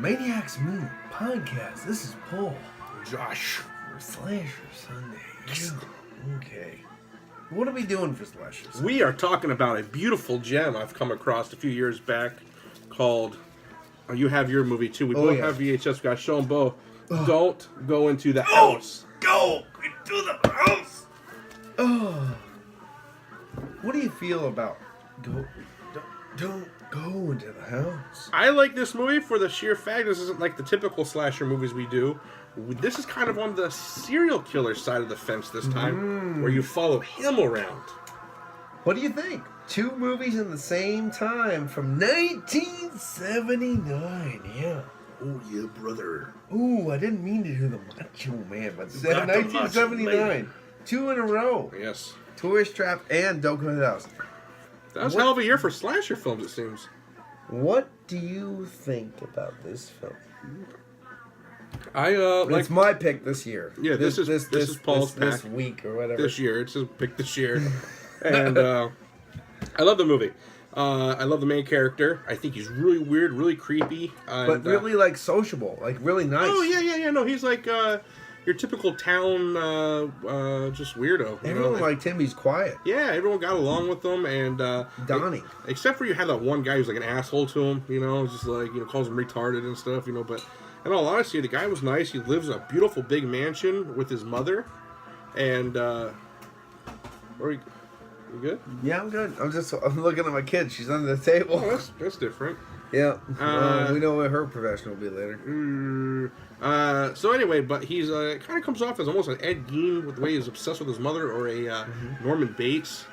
ManiacsMeat podcast. This is Paul. Josh. For Slasher Sunday. Yeah. Okay. What are we doing for Slashers? We are talking about a beautiful gem I've come across a few years back called... you have your movie too. We both have VHS. We got to show them both. Don't go into the house. Go into the house. Oh. What do you feel about don't go into the house? I like this movie for the sheer fact this isn't like the typical slasher movies we do. This is kind of on the serial killer side of the fence this time, where you follow him around. What do you think? Two movies in the same time from 1979. Yeah. Oh yeah, brother. Ooh, I didn't mean to do the Macho Man, but 1979. Two in a row. Yes. Tourist Trap and Don't Go to the House. That was a hell of a year for slasher films, it seems. What do you think about this film? It's my pick this year. Yeah, this is Paul's pick. This week or whatever. This year, it's his pick this year, and I love the movie. I love the main character. I think he's really weird, really creepy, but really like sociable, like really nice. Oh yeah. No, he's like your typical town just weirdo. Everyone liked him. He's quiet. Yeah, everyone got along with him, and Donnie. Except for you had that one guy who's like an asshole to him. Just like calls him retarded and stuff. But in all honesty, the guy was nice. He lives in a beautiful big mansion with his mother, and you good? Yeah, I'm good. I'm looking at my kid. She's under the table. Oh, that's different. Yeah. We know what her profession will be later. So anyway, but he's kind of comes off as almost an Ed Gein with the way he's obsessed with his mother, or a Norman Bates,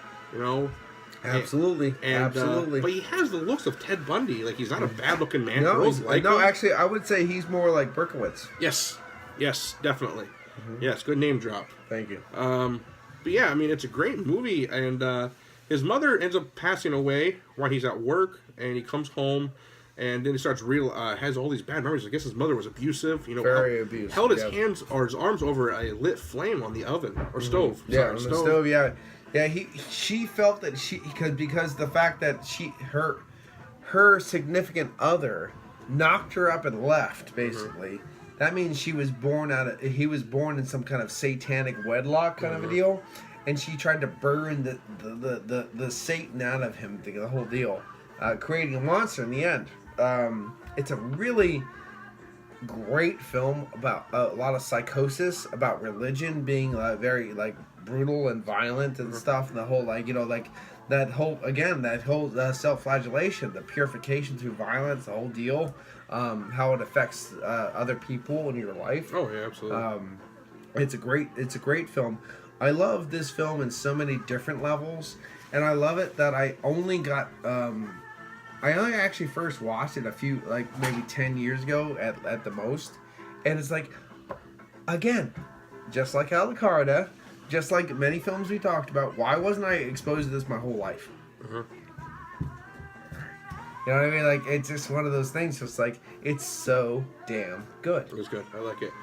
Absolutely. Absolutely. But he has the looks of Ted Bundy. Like, he's not a bad-looking man. No, actually, I would say he's more like Berkowitz. Yes, definitely. Yes, good name drop. Thank you. But yeah, I mean, it's a great movie, and his mother ends up passing away while he's at work, and he comes home, and then he starts has all these bad memories. I guess his mother was abusive. Very abusive. Held his hands or his arms over a lit flame on the oven or stove. Yeah, on the stove. Yeah. Yeah, she felt that because the fact that her significant other knocked her up and left, basically. That means he was born in some kind of satanic wedlock kind of a deal, and she tried to burn the Satan out of him, the whole deal, creating a monster in the end. It's a really great film about a lot of psychosis, about religion being very brutal and violent and stuff, and the whole that whole self-flagellation, the purification through violence, the whole deal, how it affects other people in your life. Oh yeah, absolutely. It's a great film. I love this film in so many different levels, and I love it that I only actually first watched it a few, maybe 10 years ago at the most, and it's again, just like Alucarda, just like many films we talked about, why wasn't I exposed to this my whole life? You know what I mean? It's just one of those things. It's it's so damn good. It was good. I like it.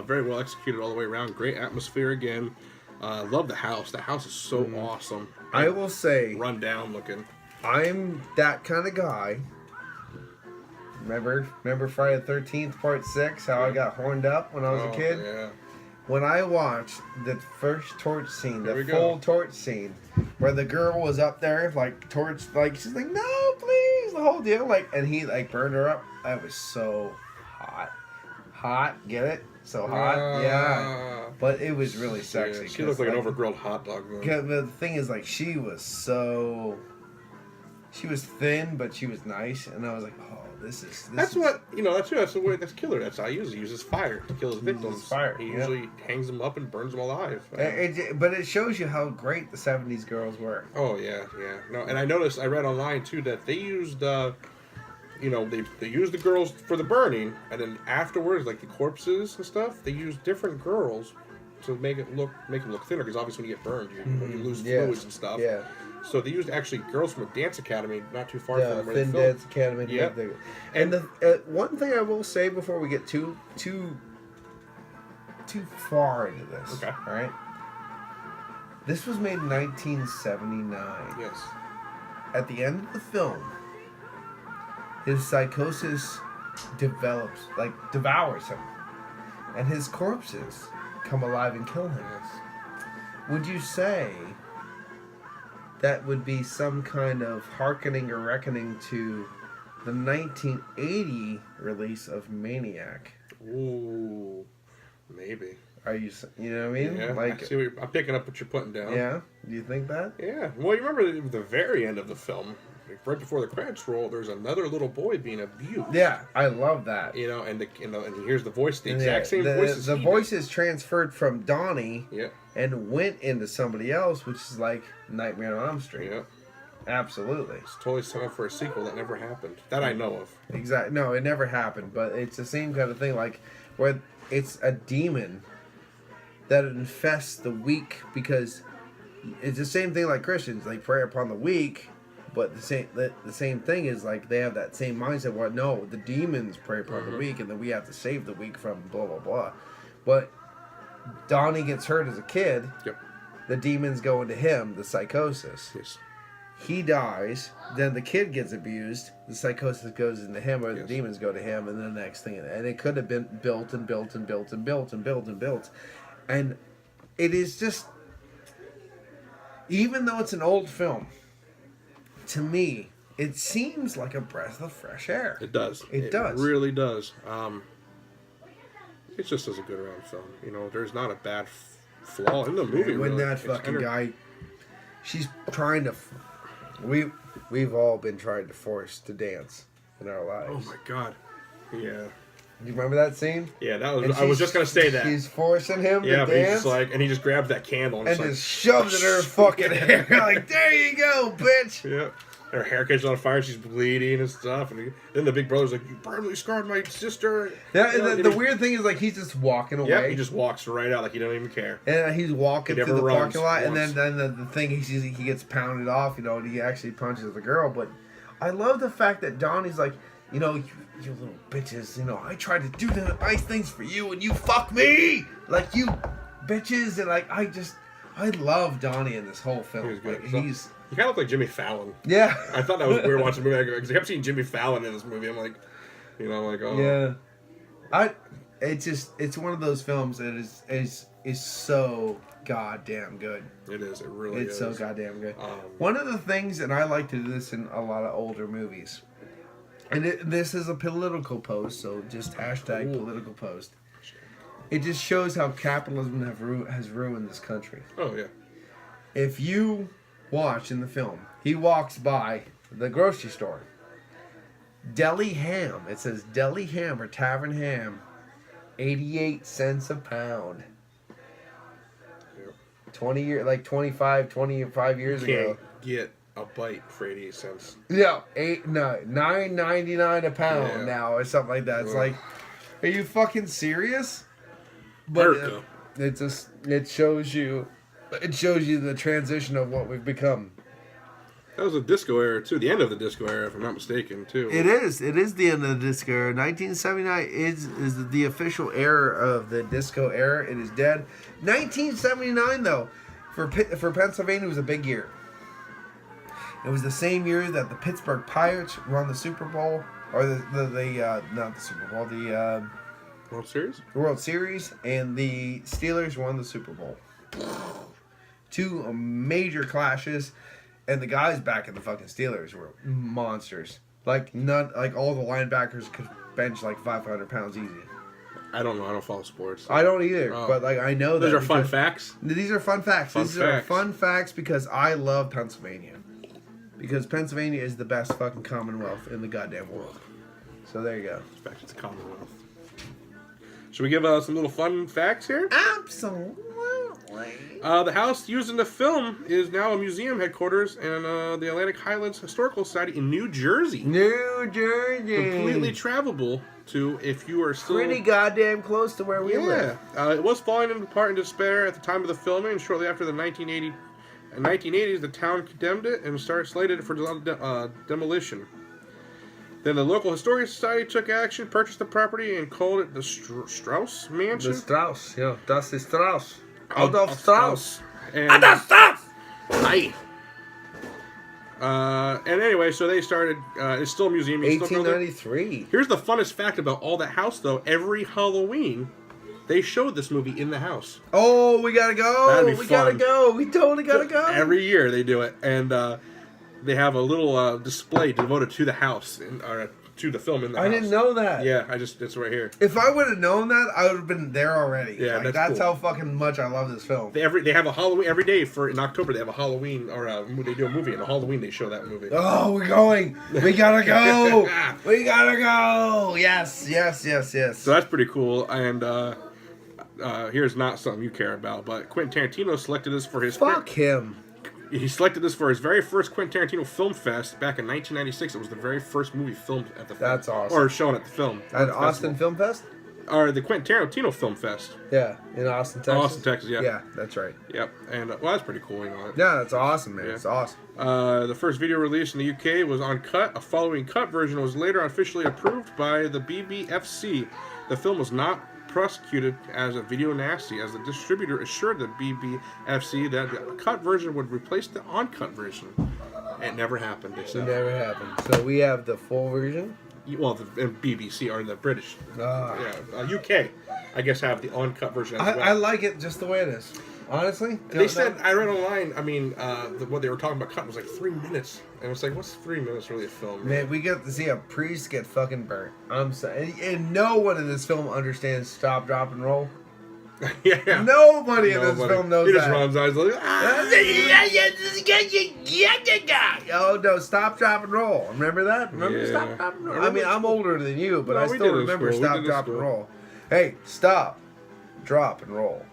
Very well executed all the way around. Great atmosphere again. Love the house. The house is so awesome. I will say, run down looking. I'm that kind of guy. Remember Friday the 13th Part 6? How I got horned up when I was a kid? Yeah. When I watched the first torch scene, torch scene, where the girl was up there, torch, she's like, no, please, the whole deal, and he, burned her up. I was so hot, get it? So hot, yeah. But it was really sexy. She looked like an overgrilled hot dog. But the thing is, she was thin, but she was nice, and I was like, oh, that's the way that's killer. That's how he uses fire to kill his victims. He usually hangs them up and burns them alive. But it shows you how great the 70s girls were. Oh yeah. No, and I read online too that they used they used the girls for the burning, and then afterwards, the corpses and stuff, they used different girls to make them look thinner, because obviously when you get burned, you lose fluids and stuff. Yeah. So they used actually girls from a dance academy not too far from where Thin they filmed. Dance Academy. Yeah. And the one thing I will say before we get too far into this. Okay. All right. This was made in 1979. Yes. At the end of the film, his psychosis devours him, and his corpses come alive and kill him. Would you say that would be some kind of hearkening or reckoning to the 1980 release of Maniac? Ooh, maybe. Are you know what I mean? Yeah, like, I see I'm picking up what you're putting down. Yeah? Do you think that? Yeah. Well, you remember the very end of the film, right before the credits roll, there's another little boy being abused. Yeah, I love that. You know, and he hears the voice, the exact same voice. The voice is transferred from Donnie yeah. and went into somebody else, which is like Nightmare on Elm Street. Yeah. Absolutely. It's totally set up for a sequel that never happened. That I know of. Exactly. No, it never happened, but it's the same kind of thing, like where it's a demon that infests the weak, because it's the same thing like Christians, like prey upon the weak, but the same thing is like they have that same mindset where no, the demons prey upon the weak, and then we have to save the weak from blah blah blah. But Donnie gets hurt as a kid. Yep. The demons go into him, the psychosis. Yes. He dies, then the kid gets abused, the psychosis goes into him, or the demons go to him, and then the next thing, and it could have been built and built and built and built and built and built. And it is just, even though it's an old film, to me, it seems like a breath of fresh air. It does. It does. It really does. It's just as a good around film. You know, there's not a bad flaw in the movie. When really. that fucking guy, she's trying to, we've all been trying to force to dance in our lives. Oh my god. Yeah. You remember that scene? Yeah, that was. I was just gonna say that. She's forcing him to but dance. he's just like, and he just grabs that candle and just shoves it in her fucking hair. Like, there you go, bitch. Yeah. Her hair catches on fire. She's bleeding and stuff. And then the big brother's like, "You permanently scarred my sister." Yeah, and the weird thing is like he's just walking away. Yeah, he just walks right out like he don't even care. And he's walking through the parking lot, once. and then the thing he gets pounded off, you know, and he actually punches the girl. But I love the fact that Donnie's like, you know, you little bitches, you know, I tried to do the nice things for you, and you fuck me, like you bitches, and like I love Donnie in this whole film. He's good. Like, he kind of looked like Jimmy Fallon. Yeah. I thought that was weird watching the movie because I kept seeing Jimmy Fallon in this movie. I'm like, you know, like, oh. Yeah. It's one of those films that is so goddamn good. It is. It really is. It's so goddamn good. One of the things, and I like to do this in a lot of older movies, and this is a political post, so just hashtag political post. It just shows how capitalism has ruined this country. Oh, yeah. If you watch in the film, he walks by the grocery store. Deli ham. It says deli ham or tavern ham. 88 cents a pound. Yep. 25 years ago. Get a bite for 88 cents. Yeah, $9.99 a pound now or something like that. It's like, are you fucking serious? But it shows you the transition of what we've become. That was a disco era too. The end of the disco era, if I'm not mistaken, too. It is the end of the disco era. 1979 is the official era of the disco era. It is dead. 1979 though, for Pennsylvania was a big year. It was the same year that the Pittsburgh Pirates won the Super Bowl, or not the Super Bowl, the World Series? The World Series, and the Steelers won the Super Bowl. Two major clashes, and the guys back in the fucking Steelers were monsters. Like all the linebackers could bench like 500 pounds easy. I don't know. I don't follow sports. I don't either, but like I know those are fun facts. These are fun facts. These are fun facts because I love Pennsylvania. Because Pennsylvania is the best fucking Commonwealth in the goddamn world. So there you go. Back to the Commonwealth. Should we give some little fun facts here? Absolutely. The house used in the film is now a museum headquarters in the Atlantic Highlands Historical Society in New Jersey. New Jersey. Completely travelable to if you are still... Pretty goddamn close to where we live. It was falling apart in despair at the time of the filming, and shortly after the 1980s, the town condemned it and slated it for demolition. Then the local historical society took action, purchased the property, and called it the Strauss Mansion. The Strauss, yeah, das ist Strauss. Adolf Strauss. Adolf Strauss! Aye. And anyway, so they started. It's still a museum. You can still go there. 1893. Here's the funnest fact about all that house, though. Every Halloween, they showed this movie in the house. Oh, we gotta go. That'd be We fun. gotta go. We totally gotta go. Every year they do it, and they have a little display devoted to the house, or to the film in the house. I didn't know that. Yeah, it's right here. If I would have known that, I would have been there already. Yeah, like, that's how cool. fucking much I love this film. They have a Halloween every day in October. They have a Halloween, or they do a movie, and on Halloween they show that movie. Oh, we're going. We gotta go. We gotta go. Yes. So that's pretty cool. And here's not something you care about, but Quentin Tarantino selected this for his. Fuck him. He selected this for his very first Quentin Tarantino Film Fest back in 1996. It was the very first movie filmed at the film. That's awesome. Or shown at the film. At Austin Film Fest? Or the Quentin Tarantino Film Fest. Yeah, in Austin, Texas. Austin, Texas, yeah. Yeah, that's right. Yep. And, well, that's pretty cool, you know. Yeah, that's awesome, man. Yeah. It's awesome. The first video released in the UK was uncut. A following cut version was later officially approved by the BBFC. The film was not prosecuted as a video nasty, as the distributor assured the BBFC that the cut version would replace the uncut version. It never happened, they It said. never happened. So we have the full version? Well, the BBC, or the British. Ah. Yeah, UK, I guess, have the uncut version as well. I like it just the way it is. Honestly. They said, I read online, I mean, what they were talking about cutting was like 3 minutes. And it's like, what's 3 minutes really a film? Man, we get to see a priest get fucking burnt. I'm sorry. And no one in this film understands stop, drop, and roll. Yeah. Nobody in this film knows he that. just runs out. He's like, Oh no! Stop, drop, and roll. Remember that? Remember Yeah. stop, drop, and roll. I mean, I'm older than you, but No, I we still did it in remember school. We stop, did it in drop, and school. roll. Hey, stop, drop, and roll.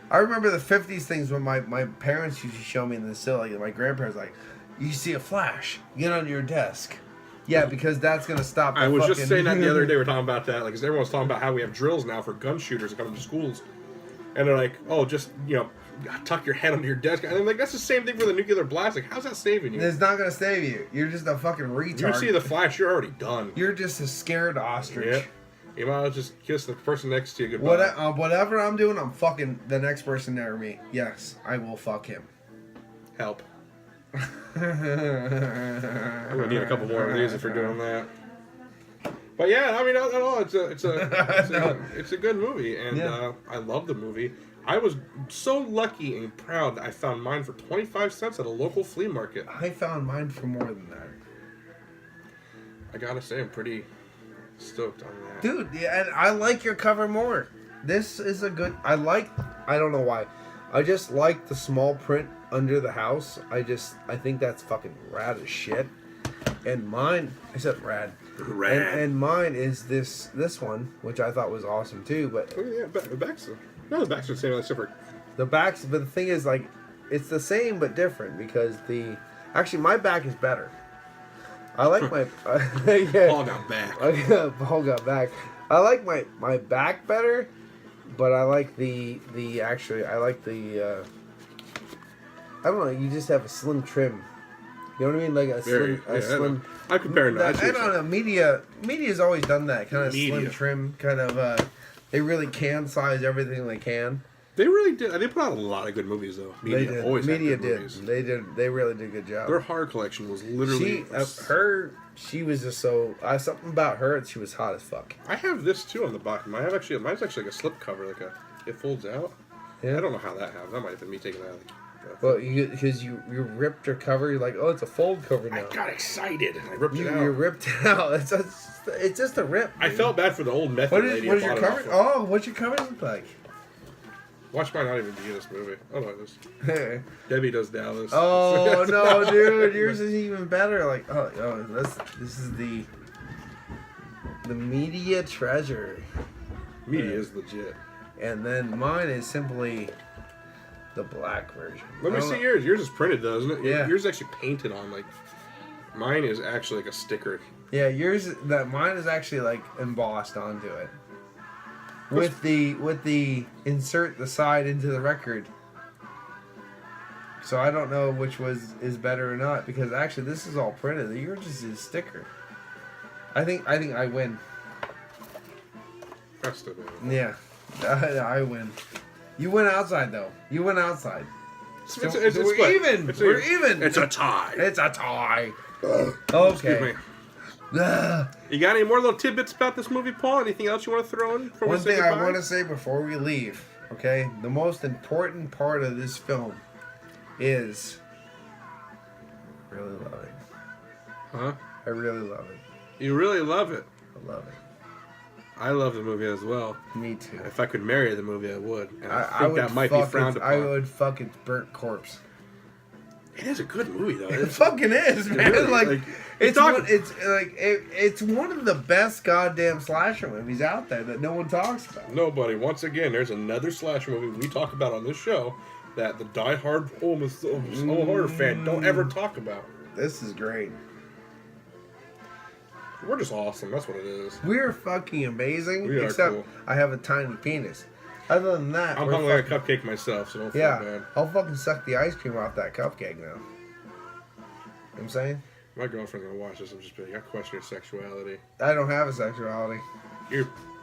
I remember the '50s things when my parents used to show me in the silly. Like, my grandparents like, you see a flash, get under your desk. Yeah, because that's gonna stop. I was just saying that the other day. We were talking about that, like, 'cause everyone's talking about how we have drills now for gun shooters that come into schools, and they're like, "Oh, just tuck your head under your desk." And I'm like, "That's the same thing for the nuclear blast. Like, how's that saving you?" It's not gonna save you. You're just a fucking retard. You see the flash, you're already done. You're just a scared ostrich. Yep. You might as well just kiss the person next to you goodbye. Whatever I'm doing, I'm fucking the next person near me. Yes, I will fuck him. Help. I'm gonna need a couple more of these if you're doing that. But yeah, I mean, no, it's a good movie, and Yeah. I love the movie. I was so lucky and proud that I found mine for 25 cents at a local flea market. I found mine for more than that. I gotta say, I'm pretty stoked on that. Dude, yeah, and I like your cover more. This is a good... I don't know why. I just like the small print under the house. I think that's fucking rad as shit. And mine... I said rad. Rad. And mine is this one, which I thought was awesome too, but... Oh, yeah, the backs are the same, except for... The backs... But the thing is, like, it's the same but different because the... Actually, my back is better. I like my... yeah. Paul got back. Paul got back. I like my back better, but I like I like the I don't know, you just have a slim trim. You know what I mean? Like a slim I compare notes. I don't know, media's always done that kind of slim trim kind of they really can size everything they can. They really did. They put out a lot of good movies, though. Media always had good movies. They really did a good job. Their horror collection was literally... She was just so... something about her, she was hot as fuck. I have this, too, on the box. Mine's actually like a slip cover. It folds out. Yeah. I don't know how that happened. That might have been me taking that out. Well, because you ripped her cover, you're like, oh, it's a fold cover now. I got excited. I ripped it out. You ripped it out. It's just a rip. I felt bad for the old method lady. What is your cover? Oh, what's your cover look like? Watch mine not even be in this movie. Oh, no, this. Debbie does Dallas. Oh, no, dude. Yours is even better. Like, this is the media treasure. Media is legit. And then mine is simply the black version. Let me see yours. Yours is printed, though, isn't it? Yeah. Yours is actually painted on. Like, mine is actually like a sticker. Yeah, mine is actually like embossed onto it. With the insert the side into the record. So I don't know which is better or not, because actually this is all printed. Yours is a sticker. I think I win. That's the Yeah. I win. You went outside though. You went outside. It's So a we're split. even. It's We're even. It's a tie. It's a tie. Excuse Okay. me. You got any more little tidbits about this movie, Paul? Anything else you want to throw in? Before One we say thing I goodbye? want to say before we leave, okay? The most important part of this film is really love it. Huh? I really love it. You really love it. I love it. I love the movie as well. Me too. If I could marry the movie, I would. And I I think would that might be frowned I upon. would fuck its burnt corpse. It is a good movie, though. It fucking is, man. really- like, like, it's talk- one, it's one of the best goddamn slasher movies out there that no one talks about. Nobody. Once again, there's another slasher movie we talk about on this show that the die-hard horror fan don't ever talk about. This is great. We're just awesome. That's what it is. We're fucking amazing. We are except cool. I have a tiny penis. Other than that, I'm we're hungry like a fucking- cupcake myself, so don't feel Yeah, bad. I'll fucking suck the ice cream off that cupcake now. You know what I'm saying? My girlfriend's gonna watch this and just be like, I question your sexuality. I don't have a sexuality.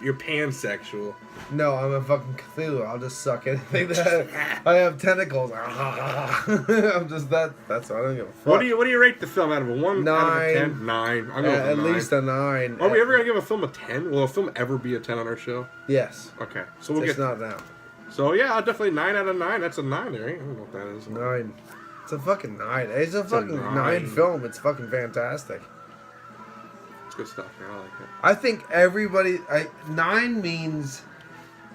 You're pansexual. No, I'm a fucking Cthulhu. I'll just suck anything that I have tentacles. I'm just that. That's why I don't give a fuck. What do you rate the film out of a 1 out of a 10? 9. 9. I'm going with a At 9. least a 9. Are we ever gonna give a film a 10? Will a film ever be a 10 on our show? Yes. Okay, so we'll It's get. not now. So yeah, I'll definitely 9 out of 9. That's a 9 there. I don't know what that is. 9. It's a fucking 9. It's a fucking 9 9 film. It's fucking fantastic. It's good stuff. Man. I like it. I think everybody. 9 means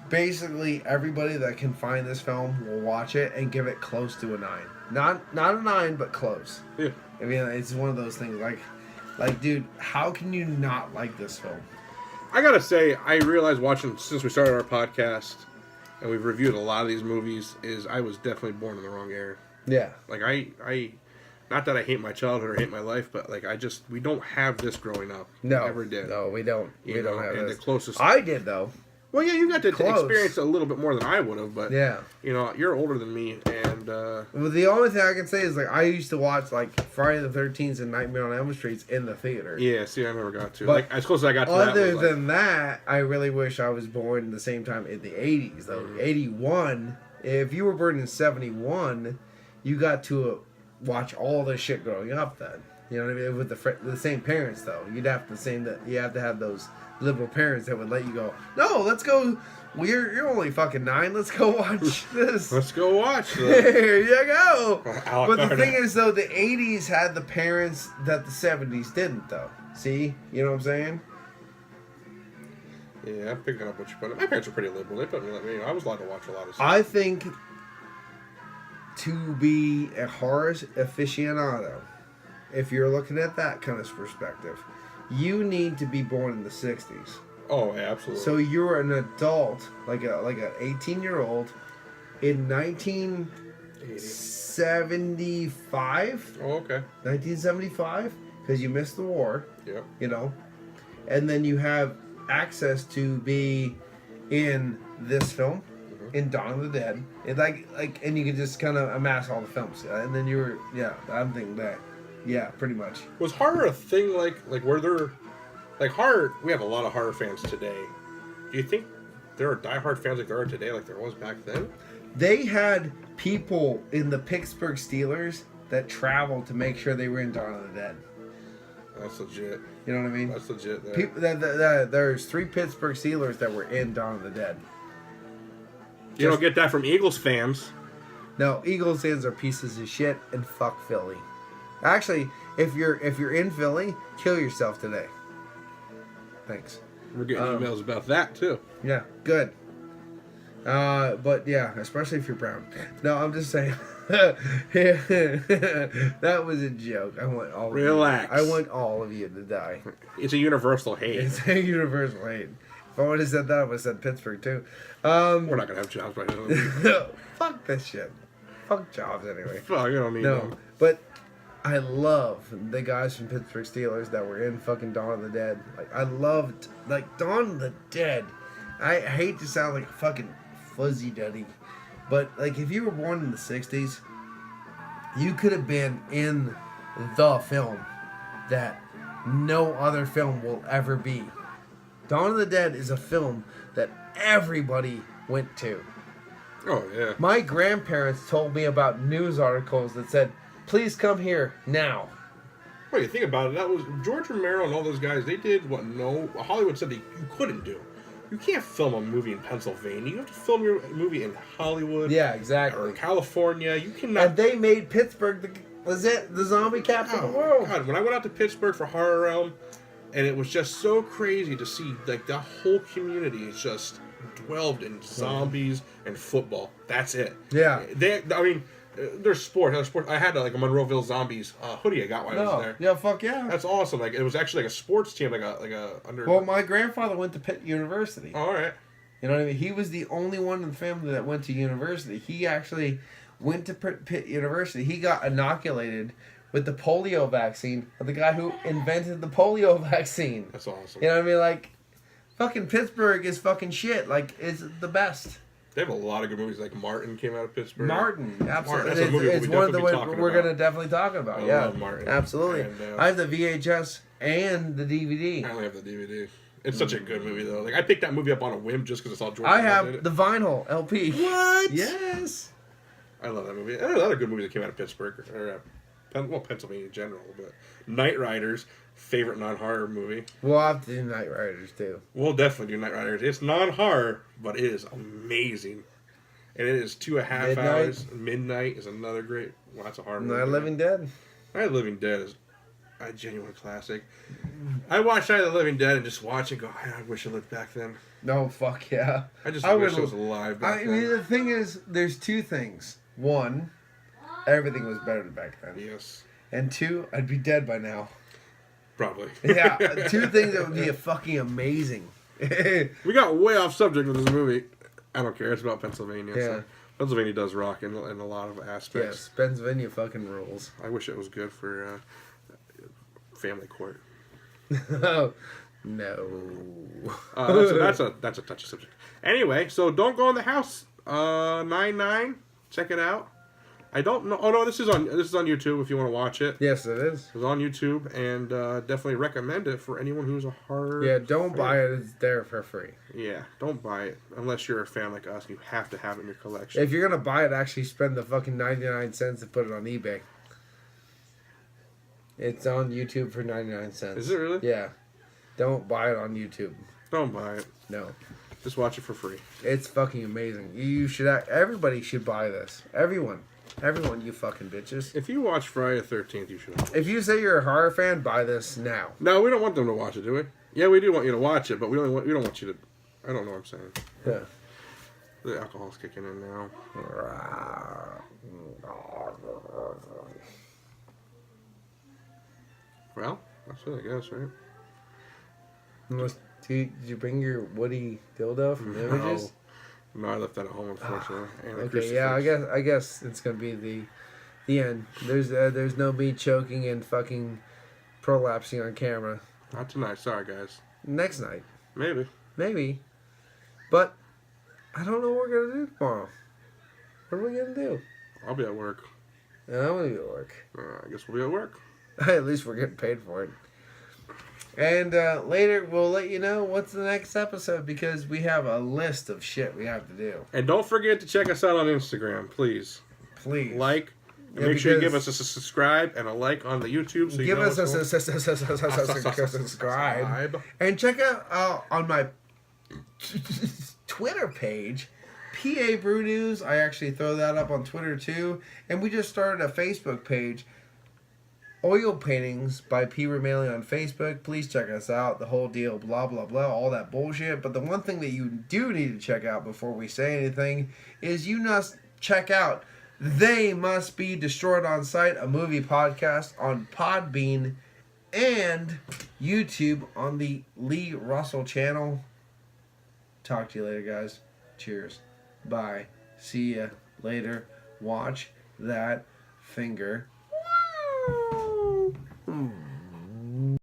basically everybody that can find this film will watch it and give it close to a 9. Not a 9, but close. Yeah. I mean, it's one of those things. Like, dude, how can you not like this film? I gotta say, I realized watching since we started our podcast, and we've reviewed a lot of these movies, is I was definitely born in the wrong era. Yeah. Like I, not that I hate my childhood or hate my life, but like we don't have this growing up. No. We never did. No, we don't. You We don't know, have and this. the closest. I did though. Well, yeah, you got to Close. experience a little bit more than I would have, but Yeah. you know, you're older than me, and Well, the only thing I can say is like I used to watch like Friday the 13th and Nightmare on Elm Street in the theater. yeah. See, I never got to. But Like as close as I got to that. Other Was, like, than that, I really wish I was born the same time in the 80s though. Mm-hmm. 81. If you were born in 71, you got to watch all this shit growing up then. You know what I mean? With the same parents though. You have to have those liberal parents that would let you go, "No, let's go. Well, you're only fucking 9. Let's go watch this." let's go watch. Here you go. Alec But the Baldwin. thing is, though, the 80s had the parents that the 70s didn't, though. See? You know what I'm saying? Yeah, I'm picking up what you put. My parents were pretty liberal. They put me. I was allowed to watch a lot of stuff. I think to be a horror aficionado, if you're looking at that kind of perspective, you need to be born in the 60s. Oh, yeah, absolutely. So you're an adult, like an 18-year-old, in 1975. Oh, okay. 1975, because you missed the war, Yep. you know, and then you have access to be in this film, in Dawn of the Dead, and and you can just kind of amass all the films, and then I'm thinking that, yeah, pretty much. Was horror a thing like where there, like horror? We have a lot of horror fans today. Do you think there are diehard fans like there are today, like there was back then? They had people in the Pittsburgh Steelers that traveled to make sure they were in Dawn of the Dead. That's legit. You know what I mean? That's legit. There. People there's 3 Pittsburgh Steelers that were in Dawn of the Dead. You don't get that from Eagles fans. No, Eagles fans are pieces of shit and fuck Philly. Actually, if you're in Philly, kill yourself today. Thanks. We're getting emails about that too. Yeah, good. But yeah, especially if you're brown. No, I'm just saying. That was a joke. I want all. Relax. Of you. I want all of you to die. It's a universal hate. It's a universal hate. If I would have said that, I would have said Pittsburgh too. We're not gonna have jobs right now. Fuck this shit. Fuck jobs anyway. Fuck, you don't need No, them. but I love the guys from Pittsburgh Steelers that were in fucking Dawn of the Dead. Like I loved Dawn of the Dead. I hate to sound like a fucking fuzzy duddy, but like if you were born in the 60s, you could have been in the film that no other film will ever be. Dawn of the Dead is a film that everybody went to. Oh, yeah. My grandparents told me about news articles that said, please come here now. Well, you think about it, that was George Romero and all those guys. They did what Hollywood said you couldn't do. You can't film a movie in Pennsylvania. You have to film your movie in Hollywood. Yeah, exactly. Or California. You cannot. And they made Pittsburgh the zombie capital of the world. God, when I went out to Pittsburgh for Horror Realm, and it was just so crazy to see like the whole community is just dwelled in zombies and football. That's it. Yeah. There's sports. I had like a Monroeville Zombies hoodie I got when I was there. Yeah, fuck yeah. That's awesome. Like it was actually like a sports team, like a under. Well, my grandfather went to Pitt University. Oh, all right. You know what I mean? He was the only one in the family that went to university. He actually went to Pitt University. He got inoculated with the polio vaccine of the guy who invented the polio vaccine. That's awesome. You know what I mean? Like, fucking Pittsburgh is fucking shit. Like, it's the best. They have a lot of good movies. Like Martin came out of Pittsburgh. Martin, absolutely. That's a movie it's one of the ones we're going to definitely talk about. I yeah, love Martin. Absolutely. And, I have the VHS and the I DVD. only have the DVD. It's such a good movie, though. Like I picked that movie up on a whim just because I saw George. I did have it. the vinyl LP. What? Yes. I love that movie. And there's other good movies that came out of Pittsburgh or Pennsylvania in general. But Night Riders, favorite non-horror movie. We'll have to do Night Riders too. We'll definitely do Night Riders. It's non-horror, but it is amazing. And it is 2.5 hours. Midnight is another great. Well, that's a horror movie. Night of the Living Dead. Night of the Living Dead is a genuine classic. I watched Night of the Living Dead and just watch and go, I wish I lived back then. No, fuck yeah. I wish I was alive back then. I mean, the thing is, there's two things. One, everything was better back then. Yes. And two, I'd be dead by now. Probably. Yeah, two things that would be fucking amazing. We got way off subject with this movie. I don't care. It's about Pennsylvania. Yeah. So Pennsylvania does rock in a lot of aspects. Yes, Pennsylvania fucking rules. I wish it was good for family court. Oh, no. That's a touchy subject. Anyway, so Don't Go in the House 99. Check it out. I don't know. Oh no, this is on YouTube if you want to watch it. Yes, it is. It's on YouTube, and definitely recommend it for anyone who's a horror. Yeah, don't fan. buy it. It's there for free. Yeah, don't buy it unless you're a fan like us. You have to have it in your collection. If you're gonna buy it, actually spend the fucking 99 cents and put it on eBay. It's on YouTube for 99 cents. Is it really? Yeah. Don't buy it on YouTube. Don't buy it. No. Just watch it for free. It's fucking amazing. You should. Everybody should buy this. Everyone, you fucking bitches. If you watch Friday the 13th, you should. If you say you're a horror fan, buy this now. No, we don't want them to watch it, do we? Yeah, we do want you to watch it, but we don't want you to. I don't know what I'm saying. Yeah. The alcohol's kicking in now. Well, that's it, I guess, right? Did you bring your Woody dildo from Images? No, I left that at home, unfortunately. And a Okay, yeah, crucifix. I guess it's gonna be the end. There's no me choking and fucking prolapsing on camera. Not tonight, sorry guys. Next night, Maybe. but I don't know what we're gonna do tomorrow. What are we gonna do? I'll be at work. I'm gonna be at work. I guess we'll be at work. At least we're getting paid for it. And later we'll let you know what's the next episode because we have a list of shit we have to do. And don't forget to check us out on Instagram, please. Please. Like. Yeah, make sure you give us a subscribe and a like on the YouTube. So give us a subscribe. And check out on my Twitter page, PA Brew News. I actually throw that up on Twitter too. And we just started a Facebook page, Oil Paintings by P. Ramaley on Facebook. Please check us out. The whole deal, blah, blah, blah, all that bullshit. But the one thing that you do need to check out before we say anything is you must check out They Must Be Destroyed on Sight, a movie podcast on Podbean and YouTube on the Lee Russell channel. Talk to you later, guys. Cheers. Bye. See ya later. Watch that finger.